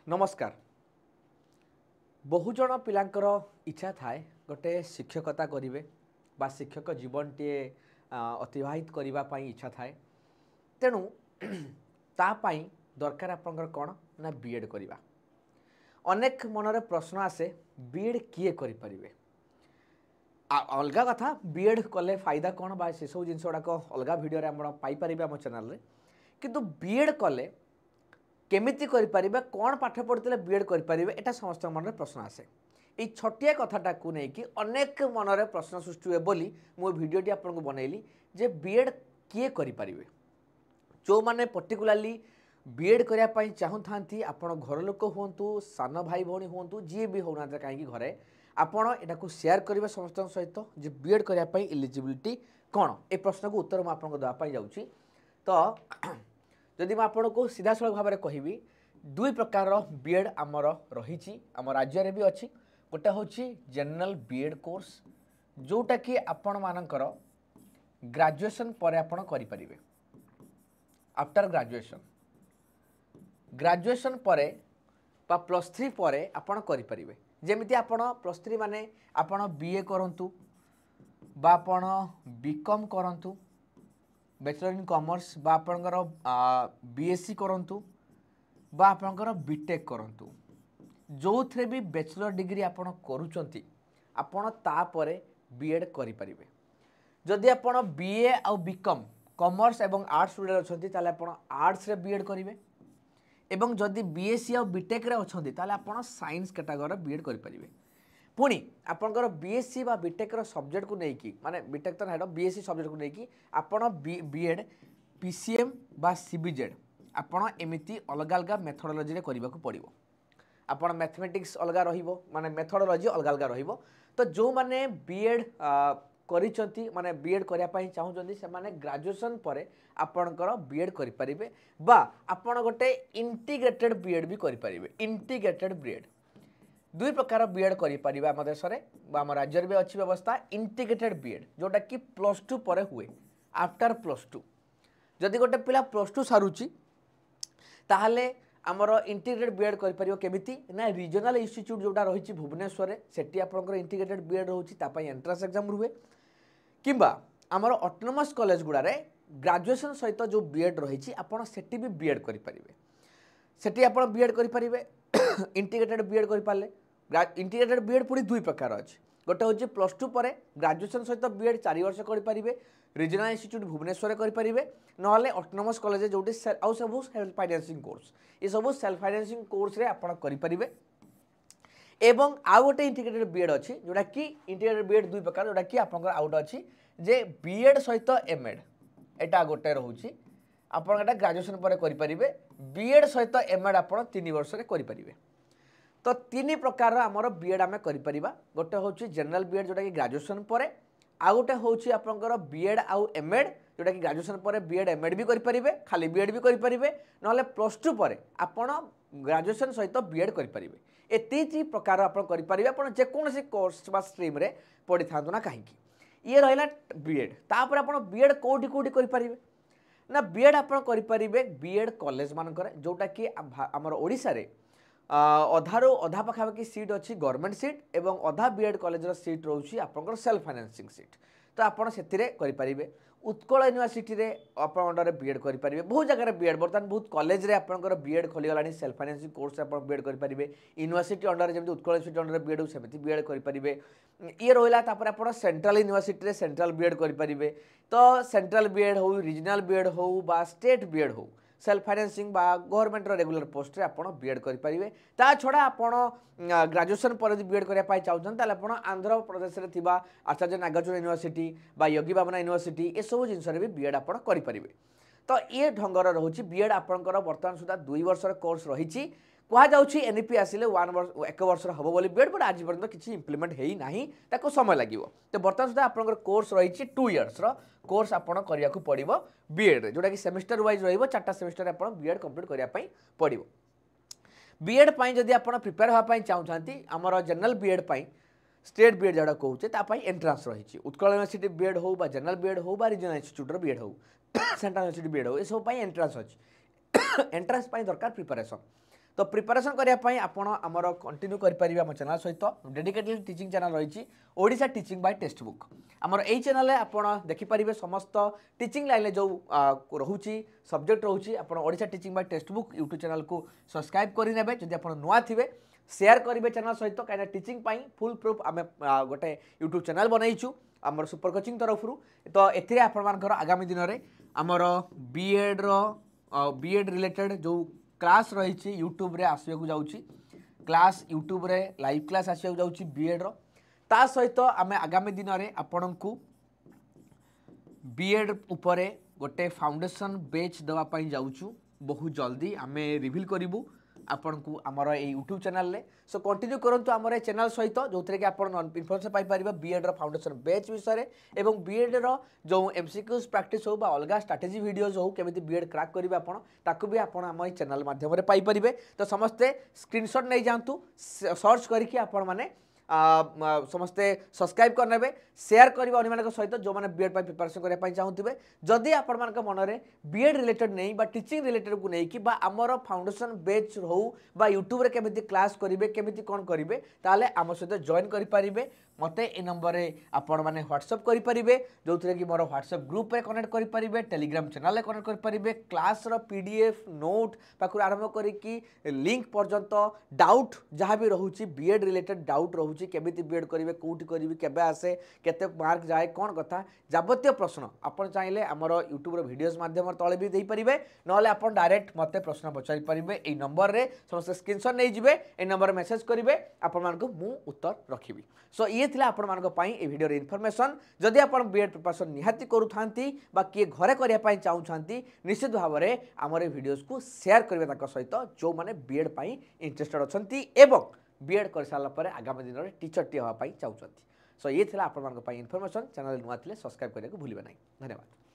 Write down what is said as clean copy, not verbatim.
नमस्कार। बहुजन पिलांकर इच्छा थाए गोटे शिक्षकता करिवे बा शिक्षक जीवन टे अतिवाहित करबा पई इच्छा थाए। तेणु तापाई दरकार आपंकर कौन ना बीएड करवा। अनेक मनरे प्रश्न आसे बीएड किए करि परिवे। अलग कथा बीएड कले फायदा कौन बा से सब जिन गुड़ाक अलग भिडियो पाइपर आम चैनल रे किंतु बीएड कले केमिति करें कौन पाठ पढ़ते बीएड करें एटा समस्त मन प्रश्न आसे। ये छटिया कथाटा को लेकिन अनेक मनरे प्रश्न सृष्टि हुए बोली मो भिडियोटी आपको बनैली जे बीएड किए करें जो मैंने पर्टिकुलाली बीएड करने चाहूँ था आपण घर लोक हूँ सान भाई भौणी हूँ जी भी होना कहीं घरे आपण यहाँ सेयार करेंगे समस्त सहित जे बीएड करने इलिजिबिलिटी कौन ए प्रश्न को उत्तर मुझे देवाई जाऊँगी। तो जदि मैं आपको सीधा सड़क भाव में कहबी दुई प्रकार बीएड आमर रही आम राज्य भी अच्छी। गोटे हूँ जनरल बीएड कोर्स जोटा कि आपण मानकर ग्रेजुएशन पर आपण करें आफ्टर ग्रेजुएशन पर प्लस थ्री पर आपण करें जमीती आपण प्लस थ्री माने आपण बीए करंतु बा आपण बीकॉम करंतु बैचलर इन कॉमर्स बा आपणकर बीएससी करंतु बा आपणकर बीटेक करंतु जो थे भी बैचलर डिग्री आपण करूचंती आपण तापरे बीएड करि परिबे। जदि आपण बीए आ बीकॉम कॉमर्स एवं आर्ट्स स्टूडेंट अछंती ताले आपण आर्ट्स रे बीएड करिवे एवं जदि बीएससी आ बीटेक रे अछंती ताले आपण साइंस कैटेगरी बीएड करि परिबे। पुणी आपंकर बीएससी बा बीटेक सब्जेक्ट को लेकिन माने बीटेक तो ना बीएससी सब्जेक्ट को लेकिन आपण बीएड पीसीएम बा सीबीजेड आपण एमिति अलग अलग मेथोडोलॉजी रे करबा को पड़िबो। आपण मैथमेटिक्स अलग रहिबो माने मेथोडोलॉजी अलग अलग रहिबो। तो जो माने बीएड करिसंती माने बीएड करिया पई चाहउचंती से माने ग्रेजुएशन पर आपणकर बीएड करि परिबे बा आपण गोटे इंटीग्रेटेड बीएड भी करि परिबे। इंटीग्रेटेड बीएड दुई प्रकार बीएड करें आम देश में आम राज्य भी अच्छी व्यवस्था इंटीग्रेटेड बीएड जोटा कि प्लस टू पर हुए आफ्टर प्लस टू जदि गोटे पिला प्लस टू सारूची ताहले आमर इंटीग्रेटेड बीएड करें केमिति ना रीजनल इंस्टीट्यूट जोटा रही भुवनेश्वर से आपंकर इंटीग्रेटेड बीएड रोचे एंट्रांस एग्जाम रुए किंबा आमर ऑटोनोमस कॉलेज गुड़ारे ग्रेजुएशन सहित जो बीएड रही आपड़ से भी बीएड करें सेठी आप बीएड करें इंटीग्रेटेड बीएड करें। इंटीग्रेटेड बीएड पुणी दुई प्रकार अच्छे गोटे हूँ प्लस टू पर ग्रेजुएशन सहित बीएड 4 वर्ष करें रीजनल इंस्टीट्यूट भुवनेश्वर करें ना ऑटोनोमस कॉलेज जो सब सेल्फ फाइनेंसिंग कोर्स ये सब सेल्फ फाइनेंसिंग कोर्स रे आपण करें। एवं आउ गोटे इंटीग्रेटेड बीएड अच्छी जोटा कि इंटीग्रेटेड बीएड दुई प्रकार जोटा कि आपंकर आउट अच्छी जे बीएड सहित एमएड एटा गोटे रोचे आपड़ एटा ग्रेजुएशन पर करें बीएड सहित एमएड आपड़ 3 वर्ष करें। तो 3 प्रकार आमर बीएड आम करें गोटे हूँ जनरल बीएड जोटा कि ग्रेजुएशन पर आउ गोटे हूँ आपंकर बीएड आउ एमएड जोटा कि ग्रेजुएशन पर बीएड एमएड भी करें खाली बीएड भी करें ना प्लस टू पर आपड़ ग्रेजुएशन सहित बीएड करें। ये 3 प्रकार आप करें आप जेकोसी कोर्स स्ट्रीम रे पढ़ी था ना कहीं ये रहा बीएड तापर आप बीएड कौटी कौटी करें ना बीएड आप करें बीएड कॉलेज मानकर जोटा कि आमर ओडिशा रे अधारू अधा पाखापाखि सीट अच्छी गवर्नमेंट सीट एवं अधा बीएड कॉलेज सीट रोचे आपंकर सेल्फ फाइनेंसिंग सीट तो आपड़ से करें। उत्कल यूनिवर्सिटी रे आप अंडर बीएड करें बहुत जगह बीएड बर्तमान बहुत कॉलेज रे आपंकर बीएड खोलीगला सेल्फ फाइनेंसिंग कोर्स आप बीएड करें यूनिवर्सिटी अंडर जमी उत्कल यूनिवर्सिटी अंडर बीएड सेमती बीएड करें ये रहा आप सेंट्रल यूनिवर्सिटी रे सेंट्रल बीएड करें। तो सेंट्रल बीएड हो रीजनल बीएड हो बा स्टेट बीएड हो सेल्फ फाइनेंसिंग बा गवर्नमेंट रेगुलर पोस्ट रे आपण बीएड करें। ता छड़ा आपण ग्रेजुएशन पर बीएड करने चाहते हैं आंध्र प्रदेश में थिबा आचार्य नागार्जुन यूनिवर्सिटी बा योगी बामना यूनिवर्सिटी ये सब जिनस भी बीएड आप करें। तो ये ढंगर रोचे बीएड आपंकर बर्तमान सुधा 2 वर्षर कोर्स रही कहुच्छी एनईपी आसिले 1 वर्ष हम बोली बीएड बट आज पर्यटन किसी इम्प्लीमेंट है समय लगे। तो बर्तमान सुधा आपंकर कोर्स रही 2 इयर्स कोर्स आपड़ करने को पड़ो बीएड जोटा कि सेमिस्टर वाइज रो सेमिस्टर आप बीएड कंप्लीट करने पड़ो। बीएड जदि आप प्रिपेयर होगापी चाहूँगी आमर जनरल बीएड स्टेट बीएड जोड़ा कहूँ एंट्रांस रही उत्कल यूनिवर्सिटी बीएड हो जनरल बीएड हो रीजनल इंस्टीट्यूट बीएड हो सेंट्रल यूनिवर्सिटी बीएड हो ये सब एंट्रांस अच्छी एंट्रांस दरकार प्रिपरेशन तो प्रिपरेशन करने आपण आमर कंटिन्यू करेंगे आम चैनल सहित डेडिकेटेड टीचिंग चैनल रही Odisha teaching bye text book आमर यही चैनल आपण देखिपारे समस्त टीचिंग लाइन जो रोचे सब्जेक्ट रोचे आपण Odisha teaching bye text book YouTube channel को सब्सक्राइब करने जदि आप नुआ थे शेयर करेंगे चैनल सहित कहीं टीचिंग फुल प्रूफ आम गोटे यूट्यूब चैनल बनईचु आमर सुपर कोचिंग तरफ तो एथिरे आपनकर आगामी दिन में आमर बीएड रिलेटेड जो क्लास रही यूट्यूब रे आसवाक जाऊँगी क्लास यूट्यूब रे लाइव क्लास आसवाक जाऊँगी बीएड ता सहित आम आगामी दिन में आपण को बीएड उपरे गोटे फाउंडेशन बैच देवाई जाऊँ बहुत जल्दी आम रिवील करूँ आपण को आमर यूट्यूब चैनल रे सो कंटिन्यू करंतु आमर ए चैनल सहित जो थे कि आप इनफॉरमेशन पाई बीएड रो फाउंडेशन बैच विषय एवं बीएड रो जो एमसीक्यूज प्रैक्टिस हो बा अलग स्ट्रैटेजी वीडियोज हो केमिति बीएड क्रैक करिवे आपण ताकू भी आपण आम ए चैनल माध्यम रे पाई परिबे तो समस्ते स्क्रीनशॉट नै जांतु सर्च करके आपण माने समस्ते सब्सक्राइब करने शेयर करेंगे अन्य सहित जो मैंने बीएड प्रिपरेशन करने चाहूँगे जदि आपण मन में बीएड रिलेटेड नहीं बा टीचिंग रिलेटेड को लेकिन बा आमर फाउंडेशन बैच हो बा यूट्यूब रे केमिति क्लास करेंगे केमिति कौन करेंगे ताले आम सहित जॉइन करेंगे मते ए नंबर रे आपण माने व्हाट्सएप करेंगे जो थे कि मोर व्हाट्सएप ग्रुप रे कनेक्ट करेंगे टेलीग्राम चैनल रे कनेक्ट करेंगे क्लास रो पीडीएफ नोट पाखु आरंभ करिकी लिंक पर्यंत डाउट जहाँ भी रोचे बीएड रिलेटेड डाउट रोचे केमिति बीएड करेंगे कौटी करेंगे केबे आसे केते मार्क जाए कौन कथा जाबतीय प्रश्न आपण चाहिए आमर यूट्यूब रो वीडियोस माध्यम तले भी दे पारिबे नले आपण डायरेक्ट मते प्रश्न पचारि पारिबे ए नंबर रे समस्त स्क्रीनशॉट नै जिवे ए नंबर मेसेज करिवे आपण मानको मु उत्तर रखिबी सो ये थिला आपण मानको पई ए वीडियो रे इन्फॉर्मेशन जदि आपण बीएड प्रिपरेशन निहाती करूथांती बा किए घरे करिया पई चाहूछांती निश्चित भाव रे हमर ए वीडियोस को शेयर करिवे ताको सहित जो माने बीएड पई इंटरेस्टेड अछंती एवं बीएड कर साला परे आगामी दिन रे टीचर टी होवा पई चाहूछंती सो ये थिला आपण मानको पई इन्फॉर्मेशन चैनल नुआ थिले सब्सक्राइब करिया को भूलिबे नै धन्यवाद।